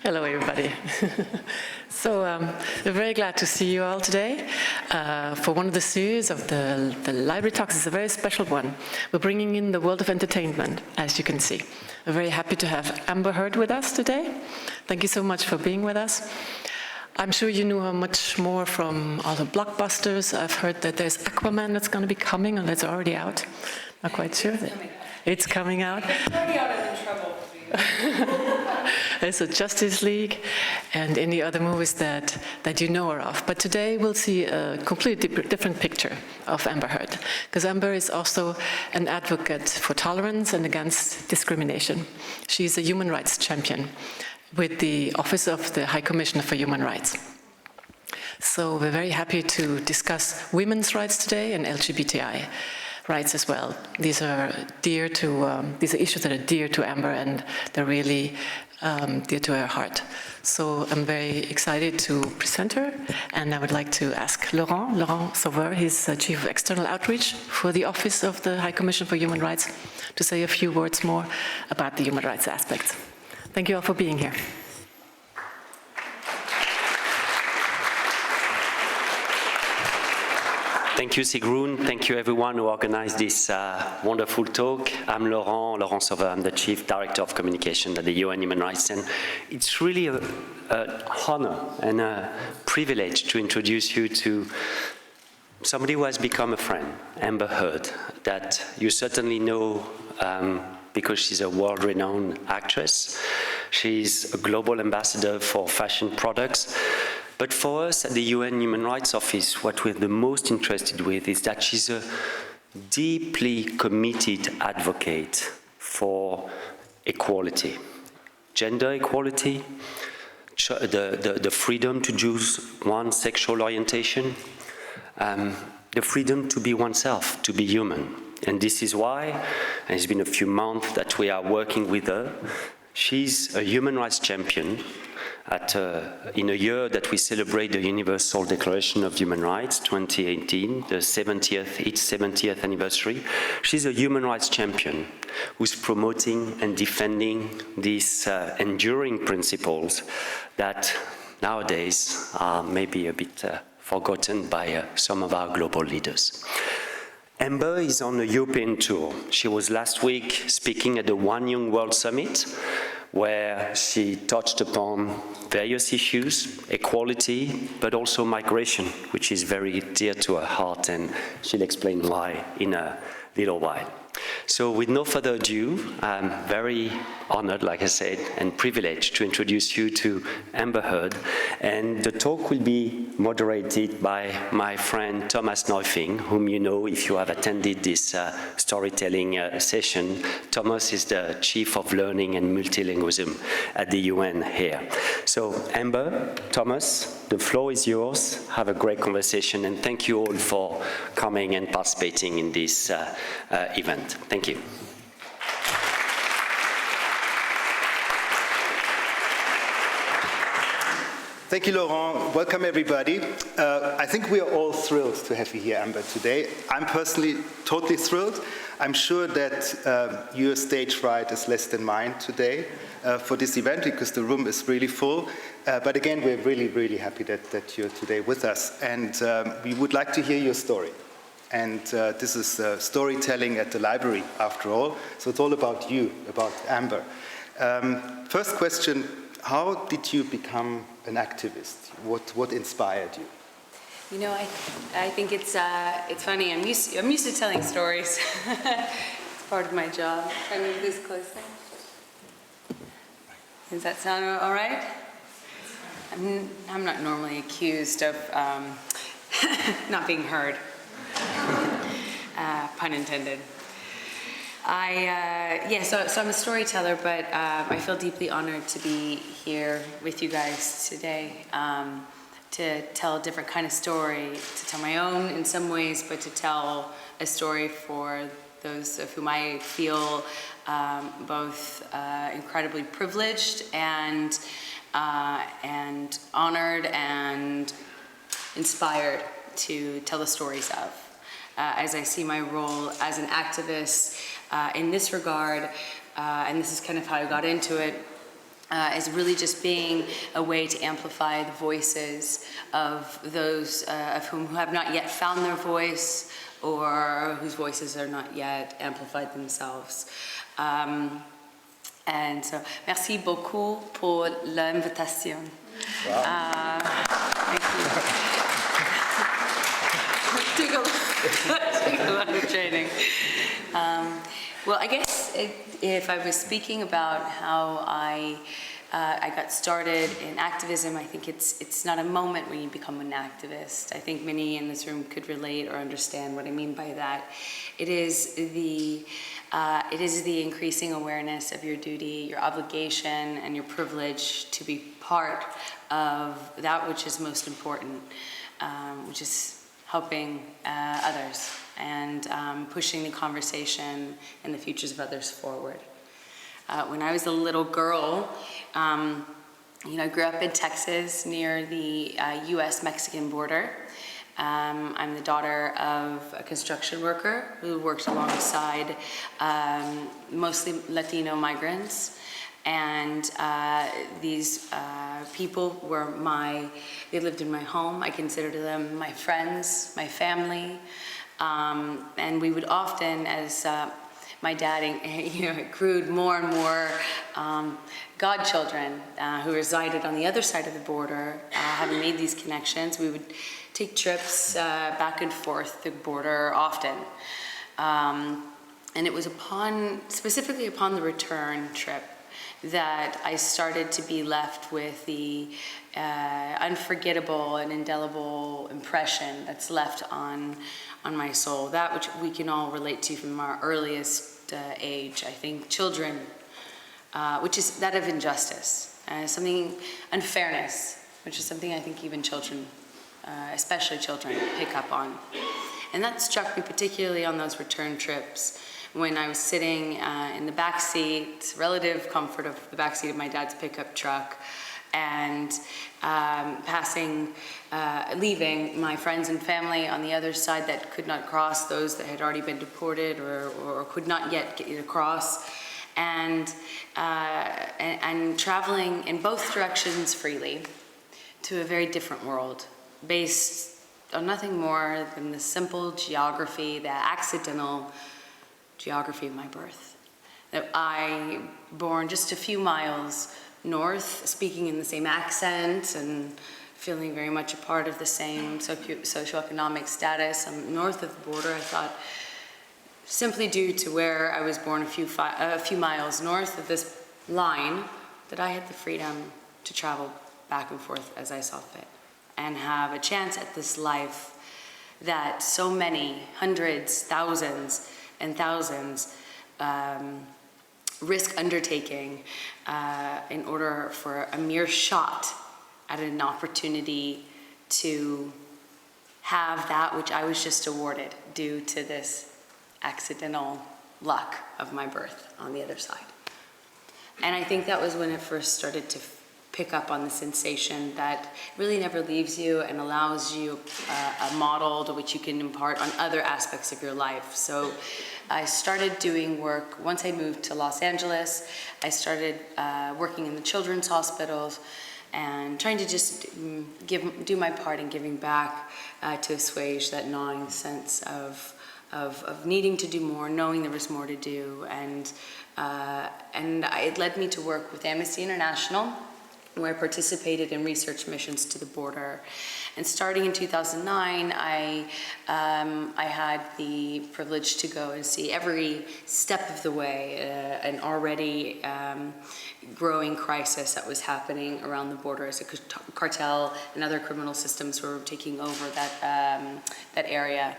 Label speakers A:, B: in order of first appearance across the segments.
A: Hello, everybody. So we're very glad to see you all today for one of the series of the Library Talks. It's a very special one. We're bringing in the world of entertainment, as you can see. We're very happy to have Amber Heard with us today. Thank you so much for being with us. I'm sure you knew her much more from all the blockbusters. I've heard that there's Aquaman that's going to be coming, and it's already out. Not quite sure. It's coming out.
B: It's already out, I'm in trouble.
A: There's a Justice League and any other movies that you know her of. But today we'll see a completely different picture of Amber Heard, because Amber is also an advocate for tolerance and against discrimination. She's a human rights champion with the Office of the High Commissioner for Human Rights. So we're very happy to discuss women's rights today and LGBTI rights as well. These are dear to these are issues that are dear to Amber, and they're really dear to her heart. So I'm very excited to present her, and I would like to ask Laurent Sauveur, he's Chief of External Outreach for the Office of the High Commission for Human Rights, to say a few words more about the human rights aspects. Thank you all for being here.
C: Thank you, Sigrun. Thank you, everyone who organized this wonderful talk. I'm Laurent Sauveur. I'm the Chief Director of Communication at the UN Human Rights. And it's really an honor and a privilege to introduce you to somebody who has become a friend, Amber Heard, that you certainly know because she's a world-renowned actress. She's a global ambassador for fashion products. But for us at the UN Human Rights Office, what we're the most interested with is that she's a deeply committed advocate for equality, gender equality, the freedom to choose one's sexual orientation, the freedom to be oneself, to be human. And this is why, and it's been a few months that we are working with her. She's a human rights champion in a year that we celebrate the Universal Declaration of Human Rights, 2018, its 70th anniversary. She's a human rights champion who's promoting and defending these enduring principles that nowadays are maybe a bit forgotten by some of our global leaders. Amber is on a European tour. She was last week speaking at the One Young World Summit, where she touched upon various issues, equality, but also migration, which is very dear to her heart, and she'll explain why in a little while. So with no further ado, I'm very honored, like I said, and privileged to introduce you to Amber Heard. And the talk will be moderated by my friend Thomas Neufing, whom you know if you have attended this storytelling session. Thomas is the Chief of Learning and Multilingualism at the UN here. So Amber, Thomas, the floor is yours. Have a great conversation, and thank you all for coming and participating in this event. Thank you.
D: Thank you, Laurent. Welcome, everybody. I think we are all thrilled to have you here, Amber, today. I'm personally totally thrilled. I'm sure that your stage fright is less than mine today for this event, because the room is really full. But again, we're really, really happy that you're today with us. And we would like to hear your story. And this is storytelling at the library, after all. So it's all about you, about Amber. First question, how did you become an activist? What inspired you?
B: You know, I think it's funny. I'm used to telling stories. It's part of my job. Can I move this closer? Does that sound all right? I'm not normally accused of not being heard. Pun intended. So I'm a storyteller, but I feel deeply honored to be here with you guys today to tell a different kind of story, to tell my own in some ways, but to tell a story for those of whom I feel both incredibly privileged and honored and inspired to tell the stories of. As I see my role as an activist in this regard, and this is kind of how I got into it, is really just being a way to amplify the voices of those of whom who have not yet found their voice or whose voices are not yet amplified themselves. And so, merci beaucoup pour l'invitation.
D: Wow.
B: Thank you. Took a lot of training. Well, I guess if I was speaking about how I got started in activism, I think it's not a moment when you become an activist. I think many in this room could relate or understand what I mean by that. It is the increasing awareness of your duty, your obligation, and your privilege to be part of that which is most important, which is helping others and pushing the conversation and the futures of others forward. When I was a little girl, I grew up in Texas near the US-Mexican border. I'm the daughter of a construction worker who worked alongside mostly Latino migrants. And these people were they lived in my home. I considered them my friends, my family. And we would often, as my dad accrued more and more godchildren who resided on the other side of the border, having made these connections, we would take trips back and forth the border often. And it was specifically upon the return trip, that I started to be left with the unforgettable and indelible impression that's left on my soul, that which we can all relate to from our earliest age. I think children, which is that of injustice, something unfairness, which is something I think even children, especially children, pick up on. And that struck me particularly on those return trips, when I was sitting in the backseat, relative comfort of the backseat of my dad's pickup truck, and leaving my friends and family on the other side that could not cross, those that had already been deported or could not yet get across, and traveling in both directions freely to a very different world, based on nothing more than the simple geography, the accidental geography of my birth. That I, born just a few miles north, speaking in the same accent and feeling very much a part of the same socioeconomic status, north of the border, I thought, simply due to where I was born a few miles north of this line, that I had the freedom to travel back and forth as I saw fit, and have a chance at this life that so many, hundreds, thousands, and thousands risk undertaking in order for a mere shot at an opportunity to have that which I was just awarded due to this accidental luck of my birth on the other side. And I think that was when it first started to pick up on the sensation that really never leaves you and allows you a model to which you can impart on other aspects of your life. So I started doing work, once I moved to Los Angeles, I started working in the children's hospitals and trying to just do my part in giving back to assuage that gnawing sense of needing to do more, knowing there was more to do. And it led me to work with Amnesty International, where I participated in research missions to the border. And starting in 2009, I had the privilege to go and see every step of the way an already growing crisis that was happening around the border as a cartel and other criminal systems were taking over that area.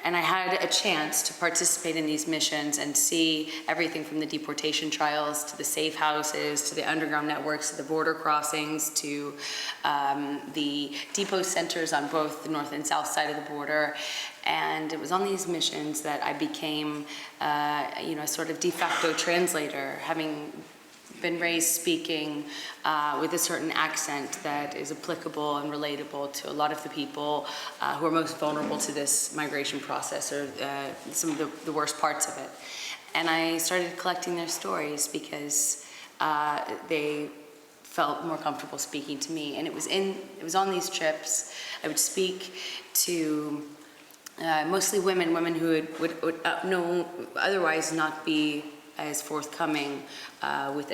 B: And I had a chance to participate in these missions and see everything from the deportation trials to the safe houses, to the underground networks, to the border crossings, to the depot centers on both the north and south side of the border. And it was on these missions that I became a sort of de facto translator, having been raised speaking with a certain accent that is applicable and relatable to a lot of the people who are most vulnerable to this migration process, or some of the worst parts of it. And I started collecting their stories because they felt more comfortable speaking to me. And it was on these trips, I would speak to mostly women who would otherwise not be as forthcoming with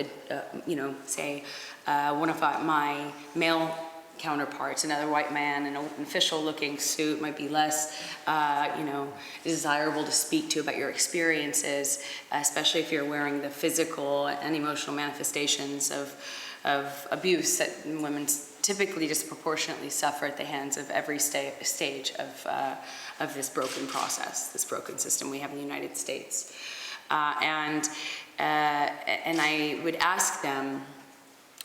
B: say one of my male counterparts, another white man in an official-looking suit might be less, desirable to speak to about your experiences, especially if you're wearing the physical and emotional manifestations of abuse that women typically disproportionately suffer at the hands of every stage of this broken process, this broken system we have in the United States. And I would ask them,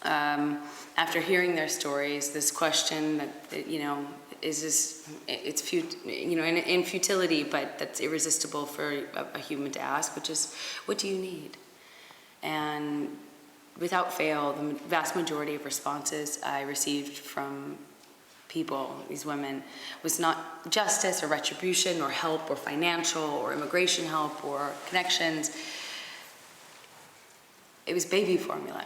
B: after hearing their stories, this question that is this, it's in futility, but that's irresistible for a human to ask, which is, what do you need? And without fail, the vast majority of responses I received from people, these women, was not justice or retribution or help or financial or immigration help or connections. It was baby formula.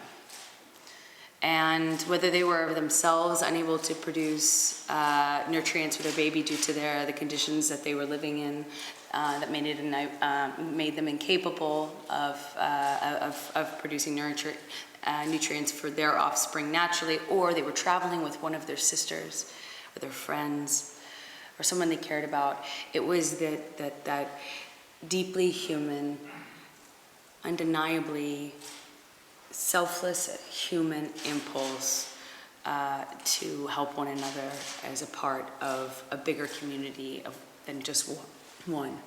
B: And whether they were themselves unable to produce nutrients for their baby due to the conditions that they were living in, that made them incapable of producing nutrients for their offspring naturally, or they were traveling with one of their sisters or their friends or someone they cared about. It was that deeply human, undeniably selfless human impulse to help one another as a part of a bigger community than just one.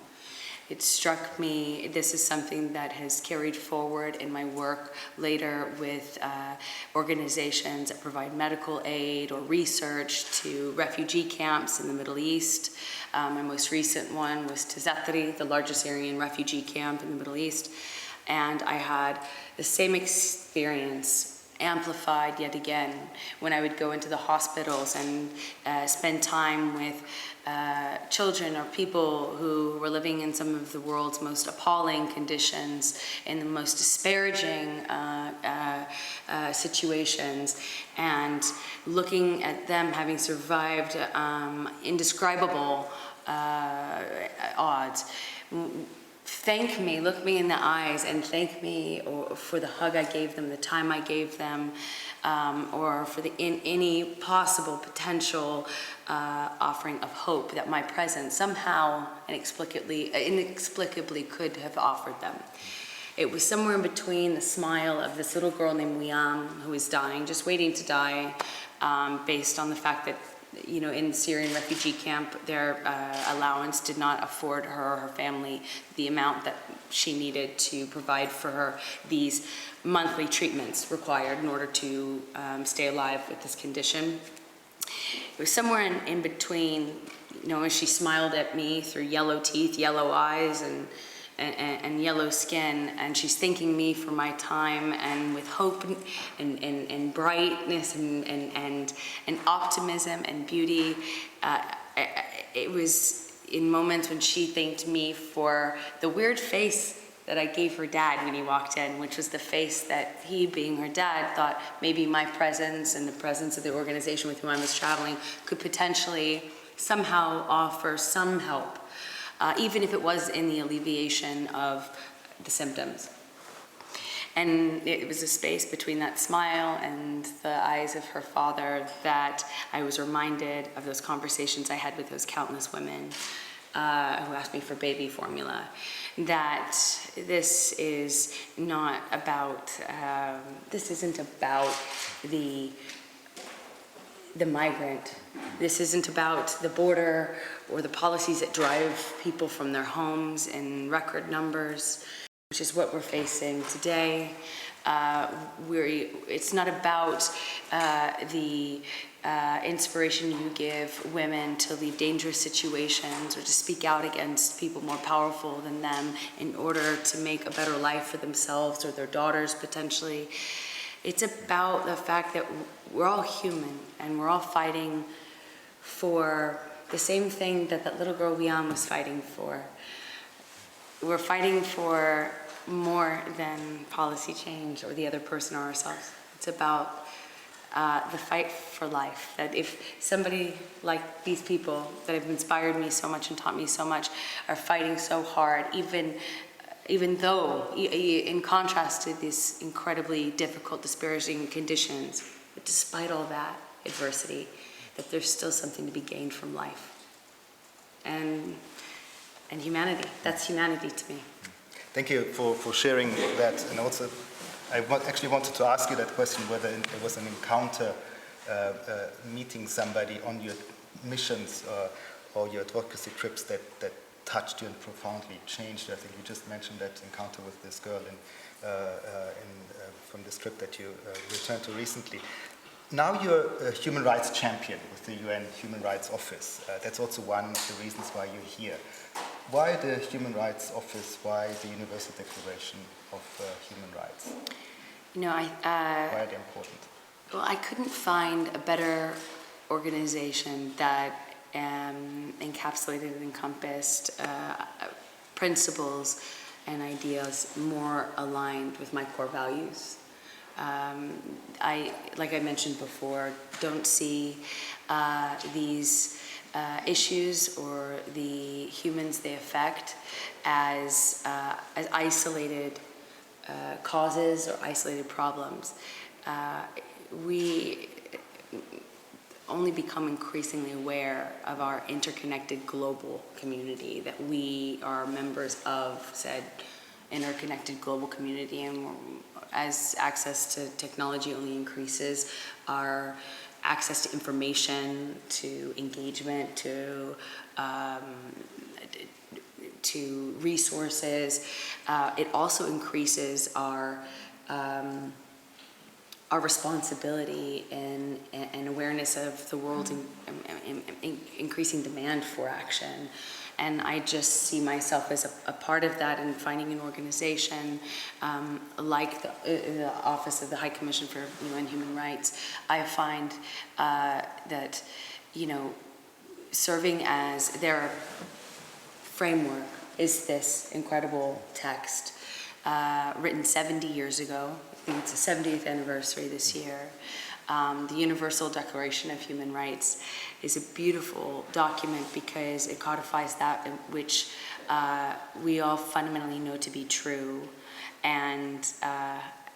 B: It struck me, this is something that has carried forward in my work later with organizations that provide medical aid or research to refugee camps in the Middle East. My most recent one was TheLibrary, the largest Syrian refugee camp in the Middle East. And I had the same experience amplified yet again when I would go into the hospitals and spend time with children or people who were living in some of the world's most appalling conditions, in the most disparaging situations, and looking at them having survived indescribable odds. Thank me, look me in the eyes and thank me for the hug I gave them, the time I gave them, or for any possible potential offering of hope that my presence somehow inexplicably could have offered them. It was somewhere in between the smile of this little girl named Liam, who was dying, just waiting to die, based on the fact that in Syrian refugee camp, their allowance did not afford her or her family the amount that she needed to provide for her these monthly treatments required in order to stay alive with this condition. It was somewhere in between, as she smiled at me through yellow teeth, yellow eyes, and yellow skin, and she's thanking me for my time, and with hope and brightness and optimism and beauty. It was in moments when she thanked me for the weird face that I gave her dad when he walked in, which was the face that he, being her dad, thought maybe my presence and the presence of the organization with whom I was traveling could potentially somehow offer some help. Even if it was in the alleviation of the symptoms. And it was a space between that smile and the eyes of her father that I was reminded of those conversations I had with those countless women who asked me for baby formula. That this is not about, this isn't about the migrant. This isn't about the border or the policies that drive people from their homes in record numbers, which is what we're facing today. It's not about the inspiration you give women to leave dangerous situations or to speak out against people more powerful than them in order to make a better life for themselves or their daughters potentially. It's about the fact that we're all human and we're all fighting for the same thing that little girl Liam was fighting for. We're fighting for more than policy change or the other person or ourselves. It's about the fight for life. That if somebody like these people that have inspired me so much and taught me so much are fighting so hard, even though, in contrast to these incredibly difficult, disparaging conditions, but despite all that adversity, that there's still something to be gained from life. And humanity, that's humanity to me.
D: Thank you for sharing that. And also, I actually wanted to ask you that question, whether there was an encounter meeting somebody on your missions or your advocacy trips that touched you and profoundly changed. I think you just mentioned that encounter with this girl from this trip that you returned to recently. Now you're a human rights champion with the UN Human Rights Office. That's also one of the reasons why you're here. Why the Human Rights Office? Why the Universal Declaration of Human Rights?
B: You know,
D: why are they important?
B: Well, I couldn't find a better organization that encapsulated and encompassed principles and ideas more aligned with my core values. Like I mentioned before, don't see these issues or the humans they affect as isolated causes or isolated problems. We only become increasingly aware of our interconnected global community, that we are members of said interconnected global community, and as access to technology only increases, our access to information, to engagement, to resources, it also increases our responsibility and awareness of the world, increasing demand for action. And I just see myself as a part of that, and finding an organization like the Office of the High Commission for UN Human Rights. I find that, you know, serving as their framework is this incredible text written 70 years ago. I think it's the 70th anniversary this year. The Universal Declaration of Human Rights is a beautiful document because it codifies that which we all fundamentally know to be true, and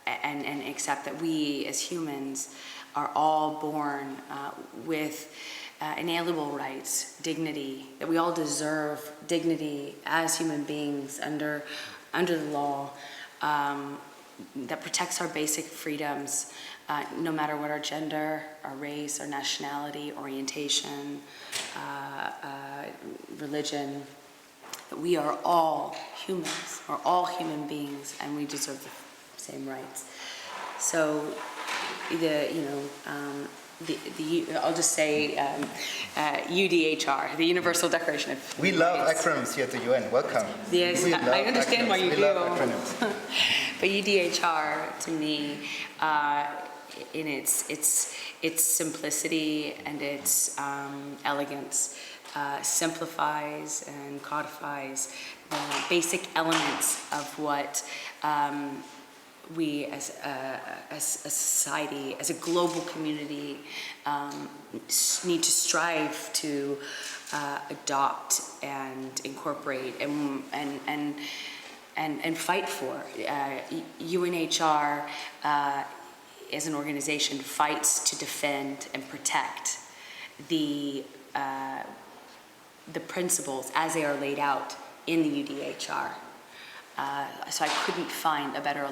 B: accept that we as humans are all born with inalienable rights, dignity, that we all deserve dignity as human beings under the law, that protects our basic freedoms, no matter what our gender, our race, our nationality, orientation, religion. That we are all humans, we're all human beings, and we deserve the same rights. So, I'll just say UDHR, the Universal Declaration of Human Rights.
D: We love acronyms here at the UN. Welcome.
B: Yes, I understand why you do.
D: We love acronyms.
B: But UDHR, to me, in its simplicity and its elegance, simplifies and codifies the basic elements of what we as a society, as a global community, need to strive to adopt and incorporate and fight for. UNHR as an organization fights to defend and protect the principles as they are laid out in the UDHR. So I couldn't find a better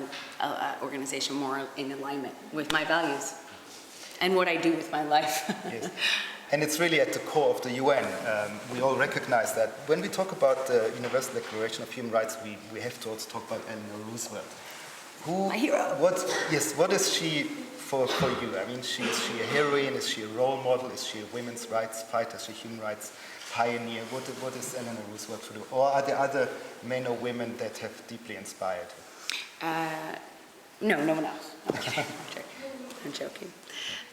B: organization more in alignment with my values and what I do with my life.
D: Yes. And it's really at the core of the UN. We all recognize that when we talk about the Universal Declaration of Human Rights, we have to also talk about Eleanor Roosevelt.
B: My hero.
D: What is she for you? I mean, is she a heroine? Is she a role model? Is she a women's rights fighter? Is she a human rights pioneer? What is Eleanor Roosevelt for you? Or are there other men or women that have deeply inspired you?
B: No one else. I'm joking.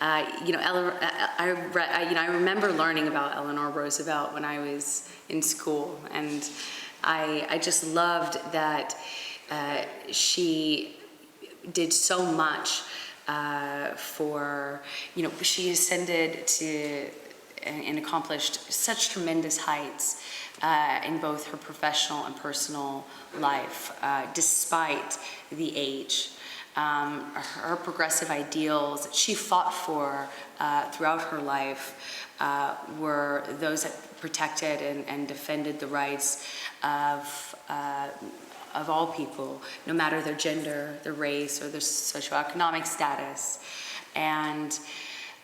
B: I remember learning about Eleanor Roosevelt when I was in school, and I just loved that she did so much for, she ascended to and accomplished such tremendous heights in both her professional and personal life, despite the age. Her progressive ideals that she fought for throughout her life were those that protected and defended the rights of all people, no matter their gender, their race, or their socioeconomic status. And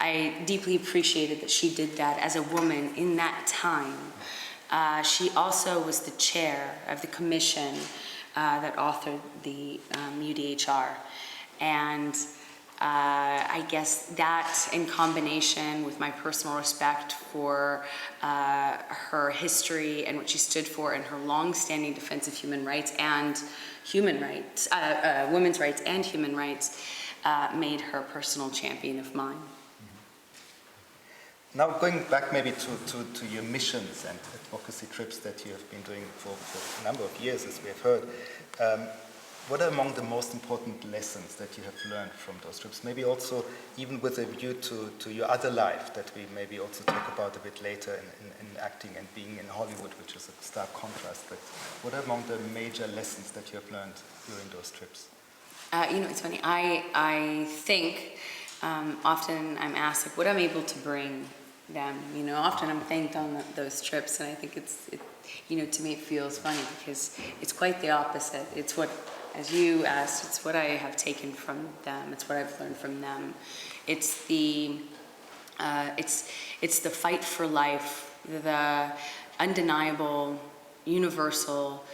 B: I deeply appreciated that she did that as a woman in that time. She also was the chair of the commission that authored the UDHR. And I guess that, in combination with my personal respect for her history and what she stood for and her long-standing defense of human rights and women's rights and human rights, made her a personal champion of mine.
D: Now going back maybe to your missions and advocacy trips that you have been doing for a number of years, as we have heard, what are among the most important lessons that you have learned from those trips? Maybe also even with a view to your other life that we maybe also talk about a bit later in acting and being in Hollywood, which is a stark contrast. But what are among the major lessons that you have learned during those trips?
B: It's funny. I think often I'm asked, like, what I'm able to bring them. Often I'm thanked on those trips, and I think to me it feels funny because it's quite the opposite. It's what, as you asked, it's what I have taken from them. It's what I've learned from them. It's the fight for life, the undeniable, universal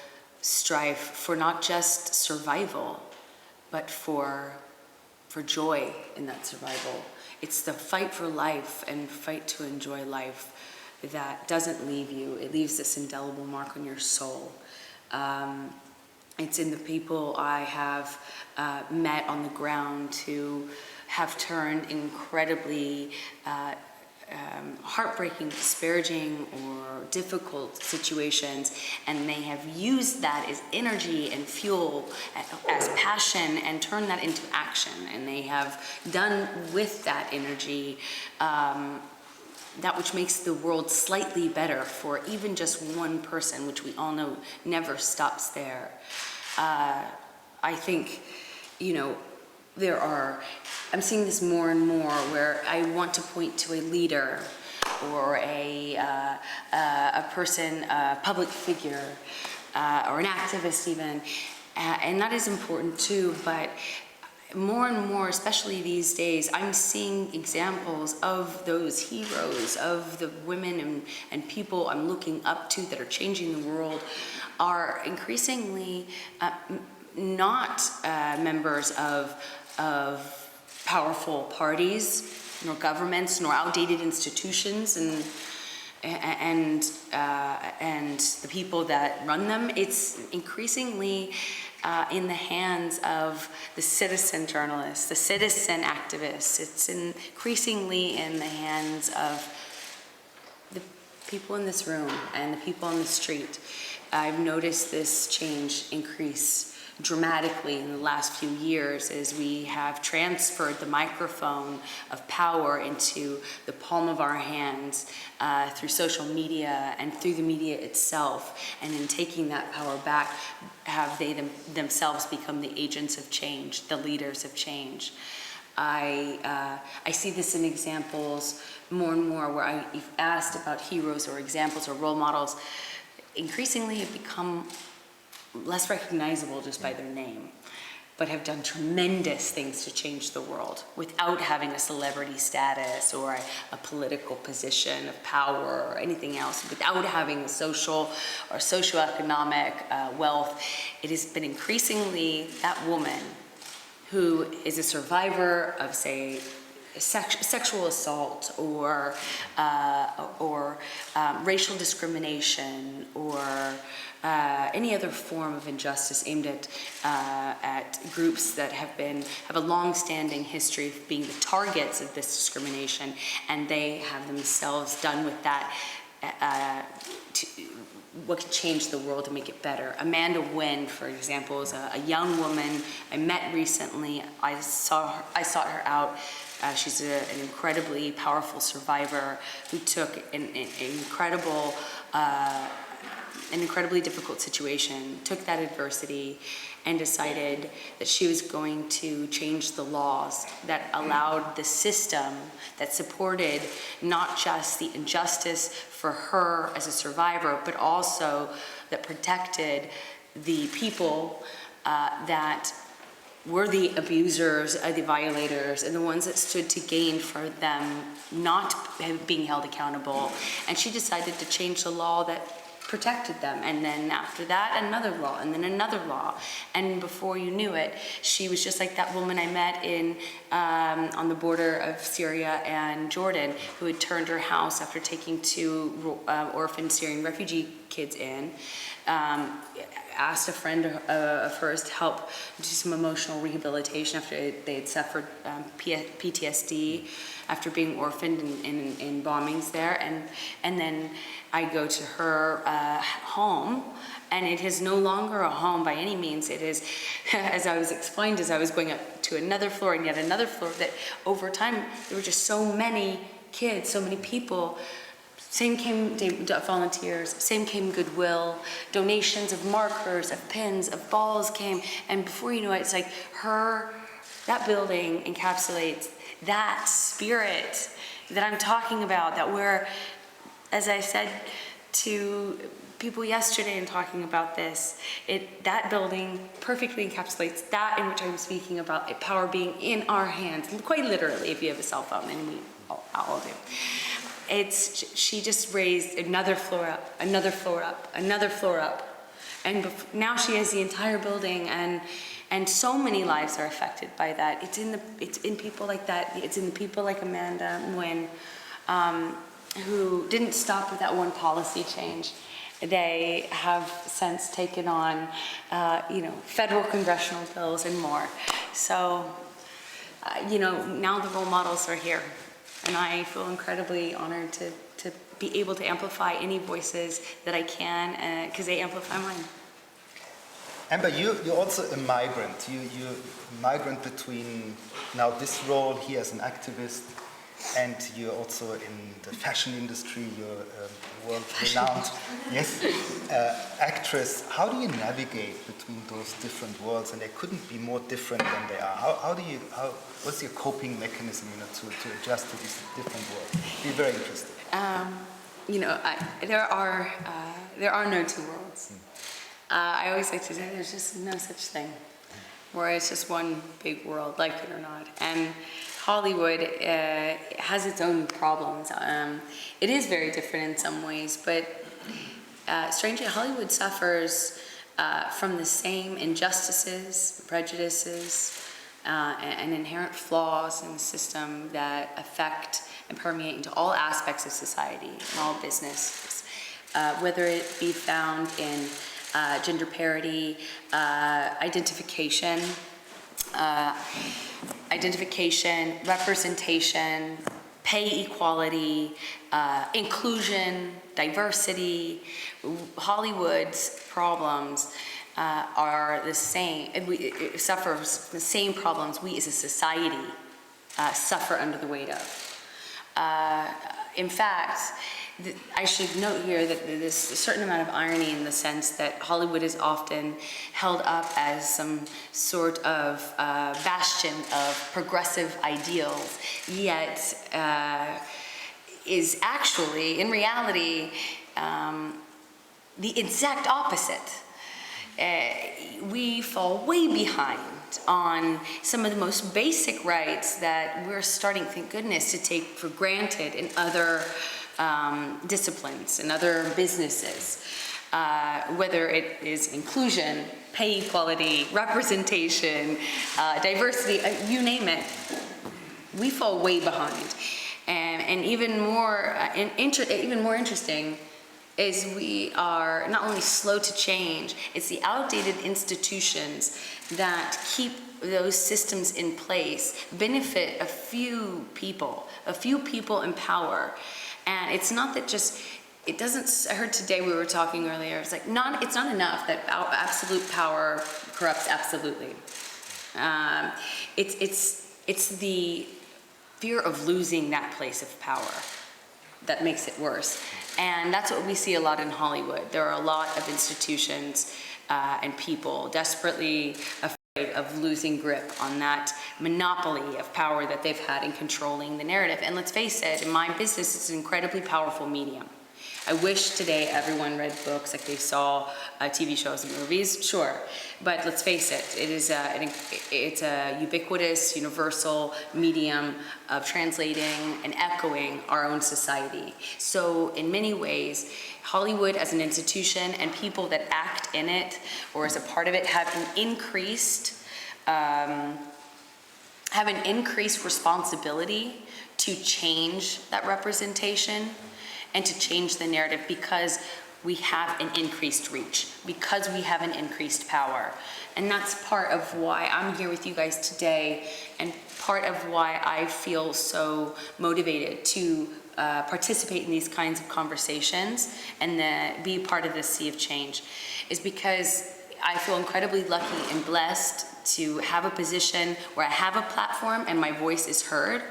B: strife for not just survival, but for joy in that survival. It's the fight for life and fight to enjoy life that doesn't leave you. It leaves this indelible mark on your soul. It's in the people I have met on the ground who have turned incredibly heartbreaking, disparaging, or difficult situations, and they have used that as energy and fuel, as passion, and turned that into action. And they have done with that energy that which makes the world slightly better for even just one person, which we all know never stops there. I think, I'm seeing this more and more where I want to point to a leader or a person, a public figure, or an activist even, and that is important too, but more and more, especially these days, I'm seeing examples of those heroes, of the women and people I'm looking up to that are changing the world, are increasingly not members of powerful parties, nor governments, nor outdated institutions, and the people that run them. It's increasingly in the hands of the citizen journalists, the citizen activists. It's increasingly in the hands of the people in this room and the people on the street. I've noticed this change increase dramatically in the last few years as we have transferred the microphone of power into the palm of our hands through social media and through the media itself. And in taking that power back, have they themselves become the agents of change, the leaders of change. I see this in examples more and more where you've asked about heroes or examples or role models. Increasingly have become less recognizable just by their name, but have done tremendous things to change the world without having a celebrity status or a political position of power or anything else, without having a social or socioeconomic wealth. It has been increasingly that woman who is a survivor of, say, sexual assault or racial discrimination or any other form of injustice aimed at groups that have a long-standing history of being the targets of this discrimination, and they have themselves done with that what could change the world to make it better. Amanda Wynn, for example, is a young woman I met recently. I sought her out. She's an incredibly powerful survivor who took an incredibly difficult situation, took that adversity, and decided that she was going to change the laws that allowed the system that supported not just the injustice for her as a survivor, but also that protected the people that were the abusers, the violators, and the ones that stood to gain for them not being held accountable. And she decided to change the law that protected them, and then after that another law, and then another law, and before you knew it, she was just like that woman I met in on the border of Syria and Jordan, who had turned her house after taking 2 orphan Syrian refugee kids in. Asked a friend of hers to help do some emotional rehabilitation after they had suffered PTSD after being orphaned in bombings there, and then I go to her home, and it is no longer a home by any means. It is, as I was explained, as I was going up to another floor and yet another floor, that over time there were just so many kids, so many people. Same came volunteers, same came goodwill, donations of markers, of pins, of balls came, and before you know it, it's like that building encapsulates that spirit that I'm talking about, that we're, as I said to people yesterday in talking about this, that building perfectly encapsulates that in which I was speaking about, power being in our hands, quite literally if you have a cell phone, and we all do. She just raised another floor up, another floor up, another floor up, and now she has the entire building, and so many lives are affected by that. It's in people like that. It's in the people like Amanda Nguyen, who didn't stop with that one policy change. They have since taken on, federal congressional bills and more. So, now the role models are here. And I feel incredibly honored to be able to amplify any voices that I can, because they amplify mine.
D: Amber, you're also a migrant. You're a migrant between now this role here as an activist, and you're also in the fashion industry. You're a world-renowned actress. How do you navigate between those different worlds? And they couldn't be more different than they are. What's your coping mechanism, to adjust to these different worlds? It'd be very interesting.
B: There are no two worlds. I always like to say there's just no such thing, where it's just one big world, like it or not. And Hollywood has its own problems. It is very different in some ways, but strangely, Hollywood suffers from the same injustices, prejudices, and inherent flaws in the system that affect and permeate into all aspects of society and all businesses, whether it be found in gender parity, identification, representation, pay equality, inclusion, diversity. Hollywood's problems are the same. It suffers the same problems we as a society suffer under the weight of. In fact, I should note here that there's a certain amount of irony in the sense that Hollywood is often held up as some sort of bastion of progressive ideals, yet is actually, in reality, the exact opposite. We fall way behind on some of the most basic rights that we're starting, thank goodness, to take for granted in other disciplines and other businesses, whether it is inclusion, pay equality, representation, diversity, you name it. We fall way behind, and even more interesting is we are not only slow to change, it's the outdated institutions that keep those systems in place, benefit a few people in power. And it's not that just it doesn't, I heard today, we were talking earlier, it's like, it's not enough that absolute power corrupts absolutely. It's the fear of losing that place of power that makes it worse. And that's what we see a lot in Hollywood. There are a lot of institutions and people desperately afraid of losing grip on that monopoly of power that they've had in controlling the narrative. And let's face it, in my business, it's an incredibly powerful medium. I wish today everyone read books like they saw TV shows and movies, sure. But let's face it, it's a ubiquitous, universal medium of translating and echoing our own society. So in many ways, Hollywood as an institution and people that act in it or as a part of it have an increased responsibility to change that representation and to change the narrative because we have an increased reach, because we have an increased power. And that's part of why I'm here with you guys today, and part of why I feel so motivated to participate in these kinds of conversations and be part of this sea of change, is because I feel incredibly lucky and blessed to have a position where I have a platform and my voice is heard.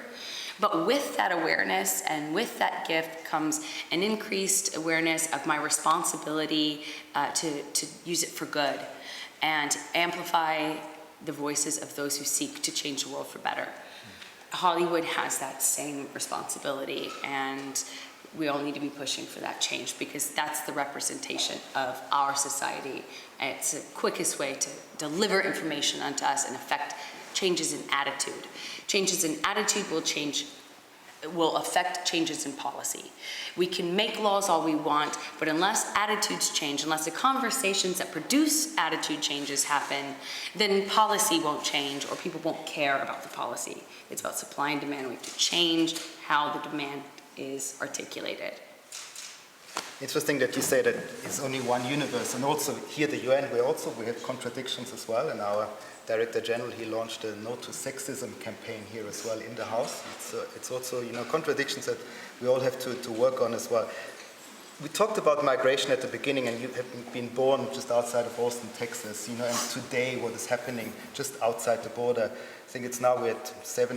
B: But with that awareness and with that gift comes an increased awareness of my responsibility to use it for good and amplify the voices of those who seek to change the world for better. Hollywood has that same responsibility, and we all need to be pushing for that change because that's the representation of our society. And it's the quickest way to deliver information onto us and affect changes in attitude. Changes in attitude will affect changes in policy. We can make laws all we want, but unless attitudes change, unless the conversations that produce attitude changes happen, then policy won't change or people won't care about the policy. It's about supply and demand. We have to change how the demand is articulated.
D: Interesting that you say that it's only one universe, and also here the UN, we have contradictions as well. And our Director General, he launched a No to Sexism campaign here as well in the House. It's also, contradictions that we all have to work on as well. We talked about migration at the beginning, and you have been born just outside of Austin, Texas, and today what is happening just outside the border. I think it's now we're at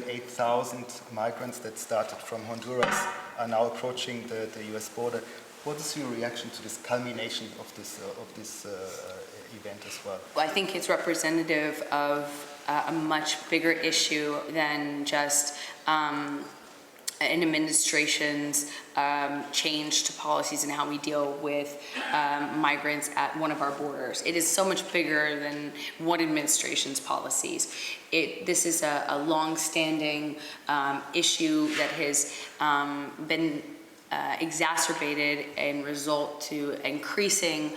D: 8,000 migrants that started from Honduras are now approaching the US border. What is your reaction to this culmination of this event as well?
B: Well, I think it's representative of a much bigger issue than just an administration's change to policies and how we deal with migrants at one of our borders. It is so much bigger than one administration's policies. This is a long-standing issue that has been exacerbated and result to increasing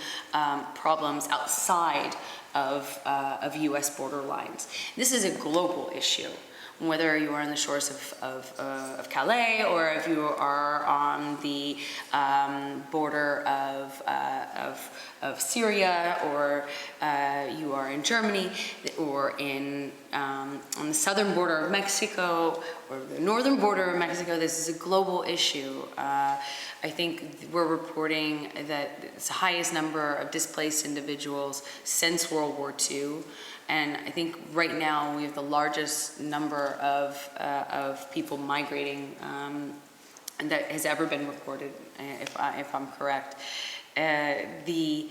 B: problems outside of U.S. border lines. This is a global issue. Whether you are on the shores of Calais or if you are on the border of Syria, or you are in Germany, or on the southern border of Mexico, or the northern border of Mexico, this is a global issue. I think we're reporting that it's the highest number of displaced individuals since World War II. And I think right now we have the largest number of people migrating that has ever been recorded, if I'm correct. The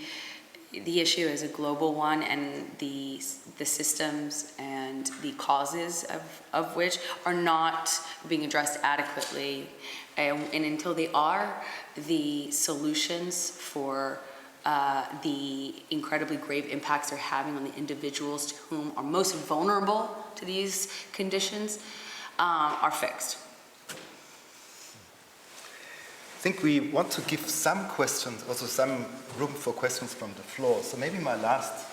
B: issue is a global one, and the systems and the causes of which are not being addressed adequately. And until they are, the solutions for the incredibly grave impacts they're having on the individuals to whom are most vulnerable to these conditions are fixed.
D: I think we want to give some questions, also some room for questions from the floor. So maybe my last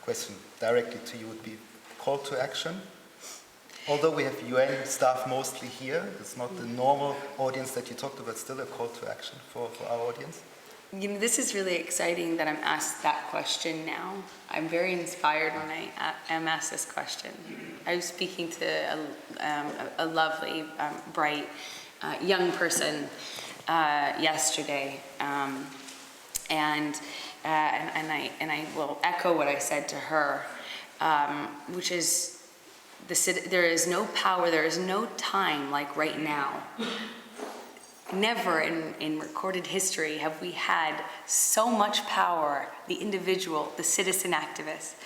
D: question directly to you would be call to action. Although we have UN staff mostly here, it's not the normal audience that you talked about, still a call to action for our audience.
B: This is really exciting that I'm asked that question now. I'm very inspired when I am asked this question. I was speaking to a lovely, bright young person yesterday, and I will echo what I said to her, which is there is no power, there is no time like right now. Never in recorded history have we had so much power, the individual, the citizen activist.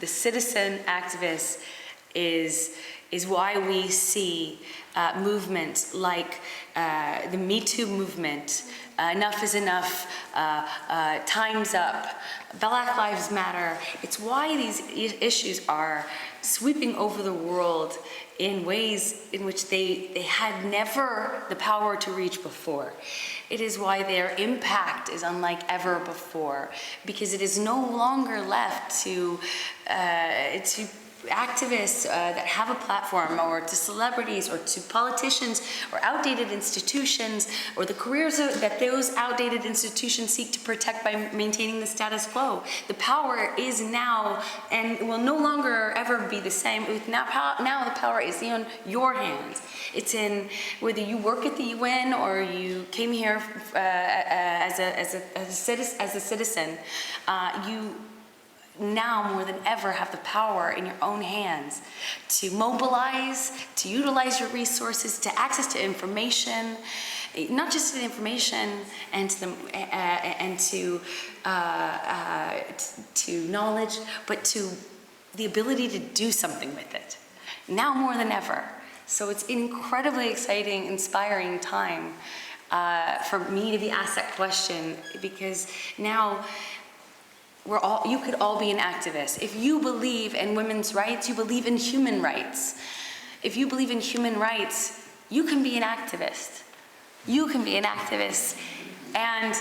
B: The citizen activist is why we see movements like the Me Too movement, Enough is Enough, Time's Up, Black Lives Matter. It's why these issues are sweeping over the world in ways in which they had never the power to reach before. It is why their impact is unlike ever before, because it is no longer left to activists that have a platform, or to celebrities, or to politicians, or outdated institutions, or the careers that those outdated institutions seek to protect by maintaining the status quo. The power is now, and will no longer ever be the same. Now the power is in your hands. It's in whether you work at the UN or you came here as a citizen. You now more than ever have the power in your own hands to mobilize, to utilize your resources, to access to information, not just to information and to knowledge, but to the ability to do something with it, now more than ever. So it's an incredibly exciting, inspiring time for me to be asked that question, because now you could all be an activist. If you believe in women's rights, you believe in human rights. If you believe in human rights, you can be an activist. You can be an activist. And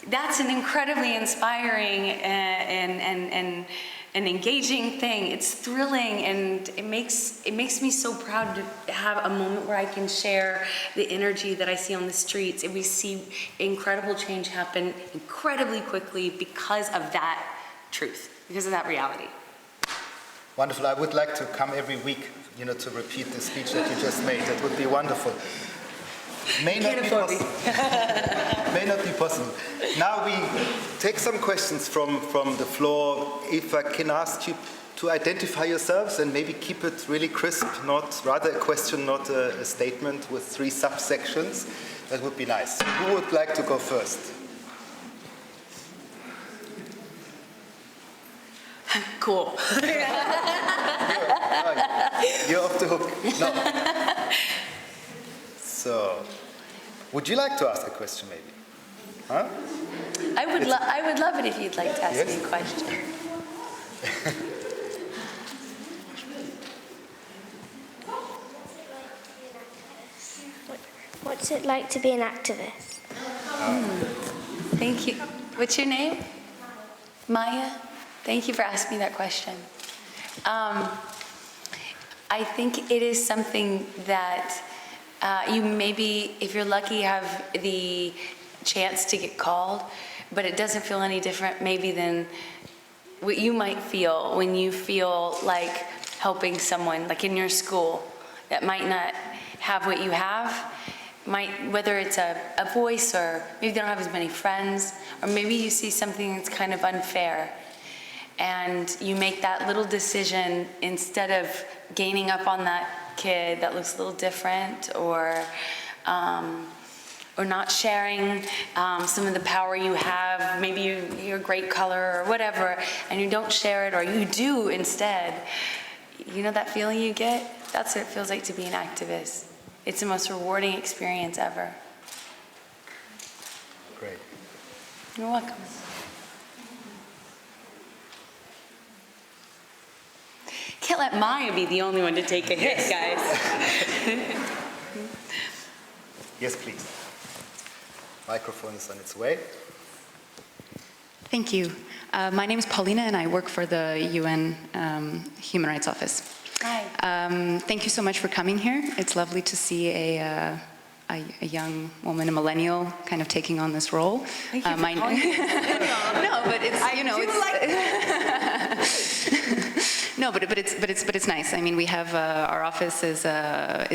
B: that's an incredibly inspiring and engaging thing. It's thrilling, and it makes me so proud to have a moment where I can share the energy that I see on the streets, and we see incredible change happen incredibly quickly because of that truth, because of that reality.
D: Wonderful. I would like to come every week, to repeat the speech that you just made. That would be wonderful. May not be possible. Now we take some questions from the floor. If I can ask you to identify yourselves and maybe keep it really crisp, rather a question, not a statement with 3 subsections, that would be nice. Who would like to go first?
B: Cool.
D: You're off the hook. No. So, would you like to ask a question, maybe? Huh?
B: I would love it if you'd like to ask me a question.
E: What's it like to be an activist?
B: Thank you. What's your name? Maya? Thank you for asking me that question. I think it is something that you maybe, if you're lucky, have the chance to get called, but it doesn't feel any different maybe than what you might feel when you feel like helping someone, like in your school, that might not have what you have, whether it's a voice, or maybe they don't have as many friends, or maybe you see something that's kind of unfair, and you make that little decision instead of gaining up on that kid that looks a little different, or not sharing some of the power you have. Maybe you're a great color or whatever, and you don't share it, or you do instead. You know that feeling you get? That's what it feels like to be an activist. It's the most rewarding experience ever.
D: Great.
B: You're welcome. Can't let Maya be the only one to take a hit, guys.
D: Yes, please. Microphone is on its way.
F: Thank you. My name is Paulina, and I work for the UN Human Rights Office.
B: Hi.
F: Thank you so much for coming here. It's lovely to see a young woman, a millennial, kind of taking on this role.
B: Thank you for calling me.
F: No, but it's,
B: I do like that.
F: No, but it's nice. I mean, we have our office is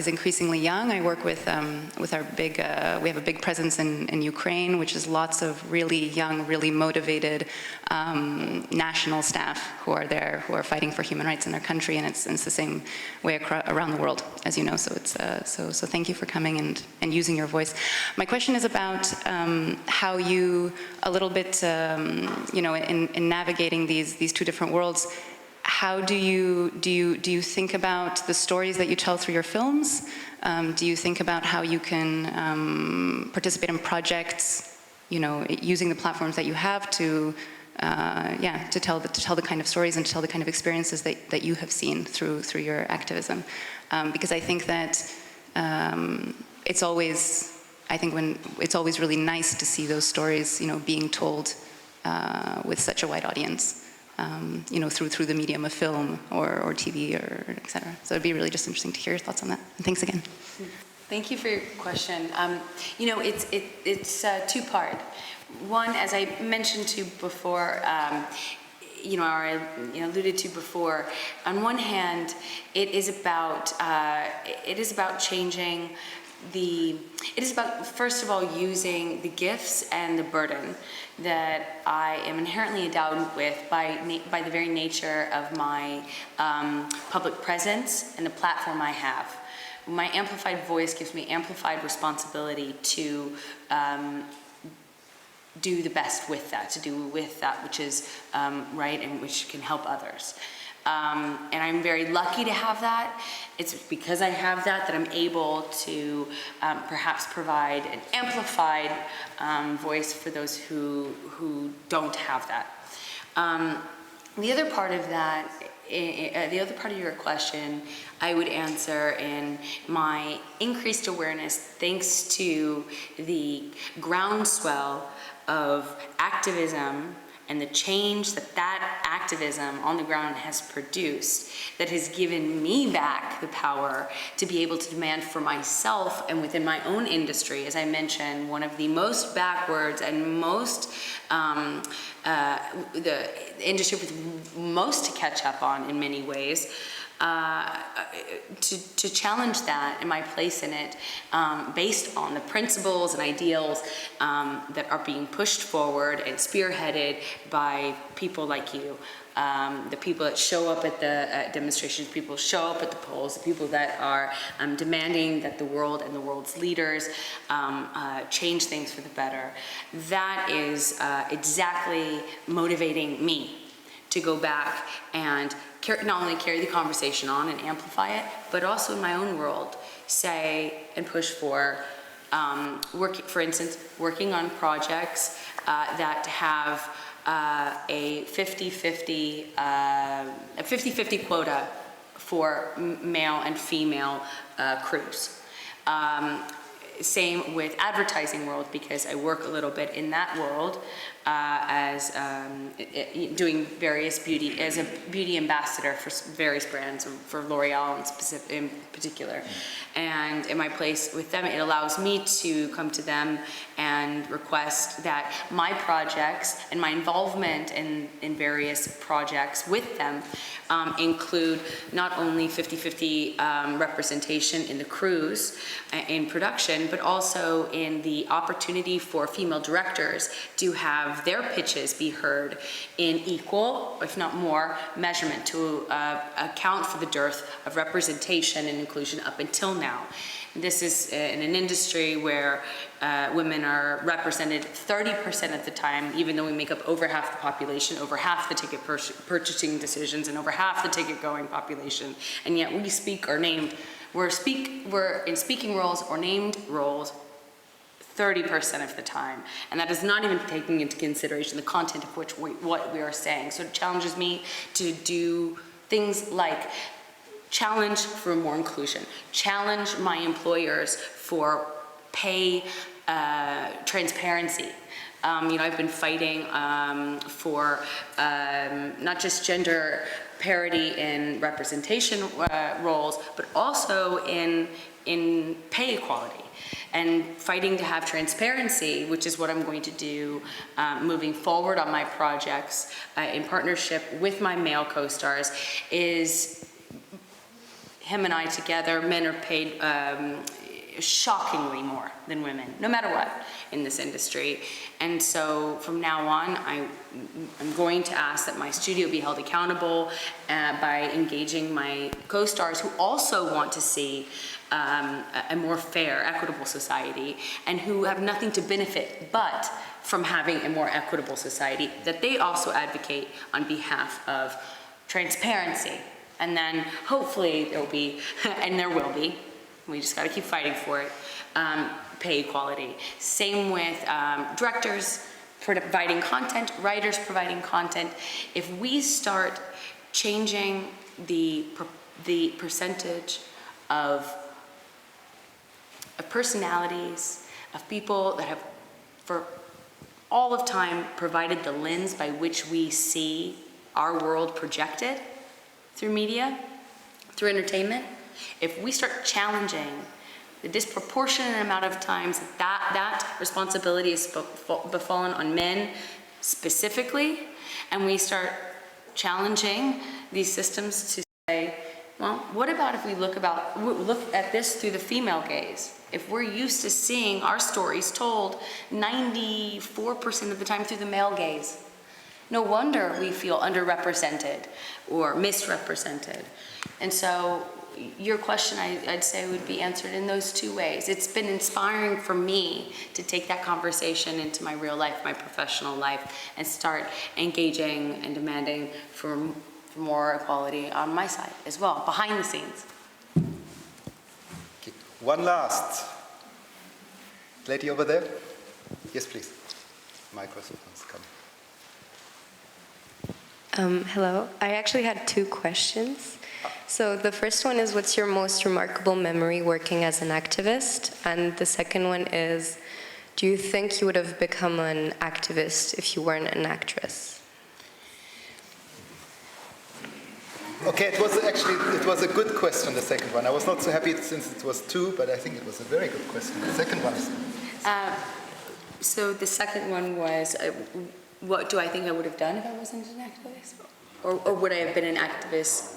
F: increasingly young. I work with our big. We have a big presence in Ukraine, which is lots of really young, really motivated national staff who are there, who are fighting for human rights in their country, and it's the same way around the world, as you know. So it's so thank you for coming and using your voice. My question is about how you a little bit in navigating these two different worlds. How do you think about the stories that you tell through your films? Do you think about how you can participate in projects, using the platforms that you have to tell the kind of stories and to tell the kind of experiences that you have seen through your activism? Because I think that it's always really nice to see those stories, being told with such a wide audience. Through the medium of film or TV or et cetera. So it'd be really just interesting to hear your thoughts on that. And thanks again.
B: Thank you for your question. It's two-part. One, as I mentioned to before, or I alluded to before. On one hand, it is about changing it is about, first of all, using the gifts and the burden that I am inherently endowed with by the very nature of my public presence and the platform I have. My amplified voice gives me amplified responsibility to do the best with that, to do with that which is right and which can help others. And I'm very lucky to have that. It's because I have that I'm able to perhaps provide an amplified voice for those who don't have that. The other part of that, the other part of your question, I would answer in my increased awareness thanks to the groundswell of activism and the change that activism on the ground has produced, that has given me back the power to be able to demand for myself and within my own industry, as I mentioned, one of the most backwards and most, the industry with most to catch up on in many ways, to challenge that and my place in it based on the principles and ideals that are being pushed forward and spearheaded by people like you, the people that show up at the demonstrations, people show up at the polls, the people that are demanding that the world and the world's leaders change things for the better. That is exactly motivating me to go back and not only carry the conversation on and amplify it, but also in my own world, say and push for, for instance, working on projects that have a 50-50 quota for male and female crews. Same with advertising world, because I work a little bit in that world as doing various beauty, as a beauty ambassador for various brands, for L'Oreal in particular. And in my place with them, it allows me to come to them and request that my projects and my involvement in various projects with them include not only 50-50 representation in the crews in production, but also in the opportunity for female directors to have their pitches be heard in equal, if not more, measurement to account for the dearth of representation and inclusion up until now. This is in an industry where women are represented 30% of the time, even though we make up over half the population, over half the ticket purchasing decisions, and over half the ticket going population. And yet we speak or named, we're in speaking roles or named roles 30% of the time. And that is not even taking into consideration the content of what we are saying. So it challenges me to do things like challenge for more inclusion, challenge my employers for pay transparency. I've been fighting for not just gender parity in representation roles, but also in pay equality. and fighting to have transparency, which is what I'm going to do moving forward on my projects in partnership with my male co-stars, is him and I together, men are paid shockingly more than women, no matter what, in this industry. And so from now on, I'm going to ask that my studio be held accountable by engaging my co-stars who also want to see a more fair, equitable society, and who have nothing to benefit but from having a more equitable society, that they also advocate on behalf of transparency. And then hopefully there will be, and there will be, we just got to keep fighting for it, pay equality. Same with directors providing content, writers providing content. If we start changing the percentage of personalities, of people that have for all of time provided the lens by which we see our world projected through media, through entertainment, if we start challenging the disproportionate amount of times that responsibility is befallen on men specifically, and we start challenging these systems to say, well, what about if we look at this through the female gaze? If we're used to seeing our stories told 94% of the time through the male gaze, no wonder we feel underrepresented or misrepresented. And so your question, I'd say, would be answered in those two ways. It's been inspiring for me to take that conversation into my real life, my professional life, and start engaging and demanding for more equality on my side as well, behind the scenes.
D: Okay. One last. Lady over there? Yes, please. Microphone's coming.
G: Hello. I actually had two questions. So the first one is, what's your most remarkable memory working as an activist? And the second one is, do you think you would have become an activist if you weren't an actress?
D: Okay, it was a good question, the second one. I was not so happy since it was two, but I think it was a very good question. The second one is...
B: So the second one was, what do I think I would have done if I wasn't an activist? Or would I have been an activist?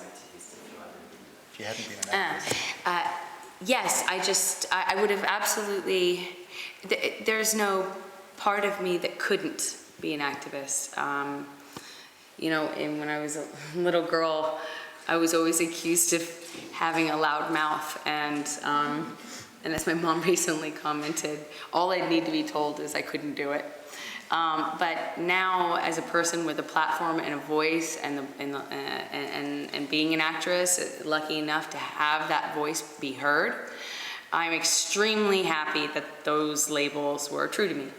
D: If you hadn't been an activist.
B: Yes, I would have absolutely, there's no part of me that couldn't be an activist. You know, and when I was a little girl, I was always accused of having a loud mouth, and as my mom recently commented, all I'd need to be told is I couldn't do it. But now, as a person with a platform and a voice, and being an actress, lucky enough to have that voice be heard, I'm extremely happy that those labels were true to me.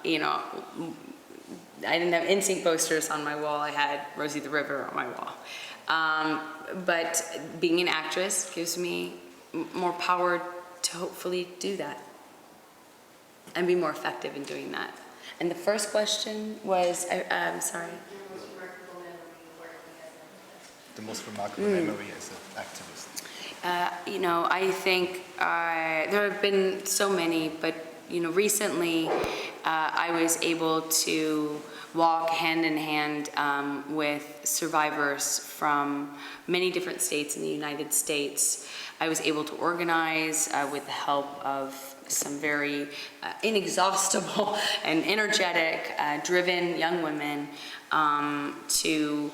B: You know, I didn't have NSYNC posters on my wall. I had Rosie the River on my wall. But being an actress gives me more power to hopefully do that and be more effective in doing that. And the first question was, I'm sorry.
D: The most remarkable memory as an activist.
B: You know, I think there have been so many, but you know, recently I was able to walk hand in hand with survivors from many different states in the United States. I was able to organize with the help of some very inexhaustible and energetic, driven young women to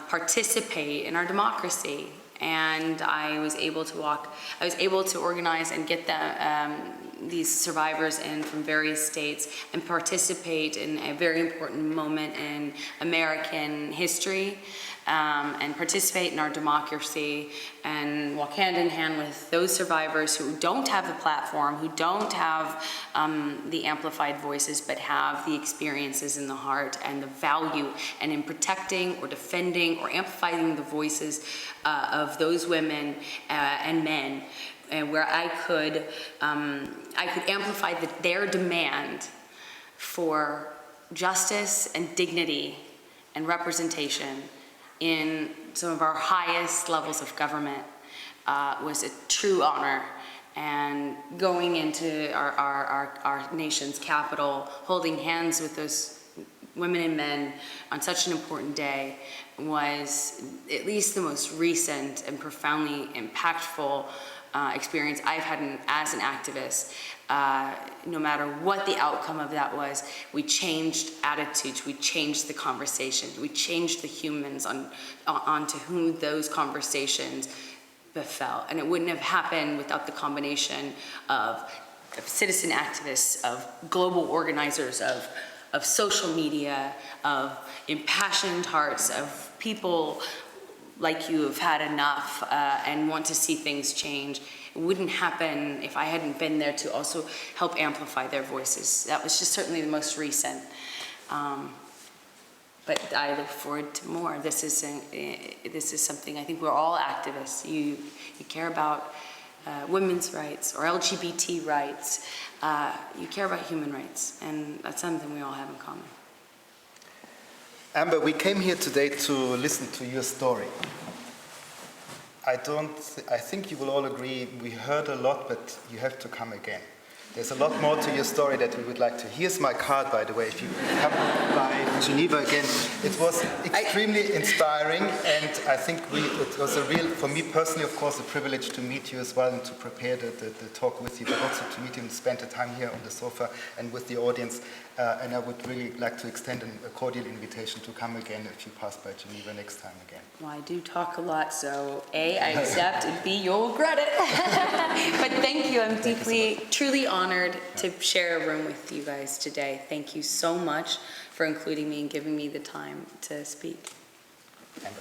B: participate in our democracy. And I was able to organize and get these survivors in from various states and participate in a very important moment in American history, and participate in our democracy and walk hand in hand with those survivors who don't have the platform, who don't have the amplified voices, but have the experiences in the heart and the value, and in protecting or defending or amplifying the voices of those women and men, and where I could amplify their demand for justice and dignity and representation in some of our highest levels of government was a true honor and going into our nation's capital, holding hands with those women and men on such an important day was at least the most recent and profoundly impactful experience I've had as an activist. No matter what the outcome of that was, we changed attitudes, we changed the conversation, we changed the humans onto whom those conversations befell. And it wouldn't have happened without the combination of citizen activists, of global organizers, of social media, of impassioned hearts, of people like you who've had enough and want to see things change. It wouldn't happen if I hadn't been there to also help amplify their voices. That was just certainly the most recent. But I look forward to more. This is something, I think we're all activists. You care about women's rights or LGBT rights. You care about human rights, and that's something we all have in common.
D: Amber, we came here today to listen to your story. I think you will all agree, we heard a lot, but you have to come again. There's a lot more to your story that we would like to. Here's my card, by the way, if you come by Geneva again. It was extremely inspiring, and I think it was a real, for me personally, of course, a privilege to meet you as well and to prepare the talk with you, but also to meet you and spend the time here on the sofa and with the audience. And I would really like to extend a cordial invitation to come again if you pass by Geneva next time again.
B: Well, I do talk a lot, so A, I accept, and B, you'll regret it. But thank you. I'm deeply, truly honored to share a room with you guys today. Thank you so much for including me and giving me the time to speak.
D: Amber.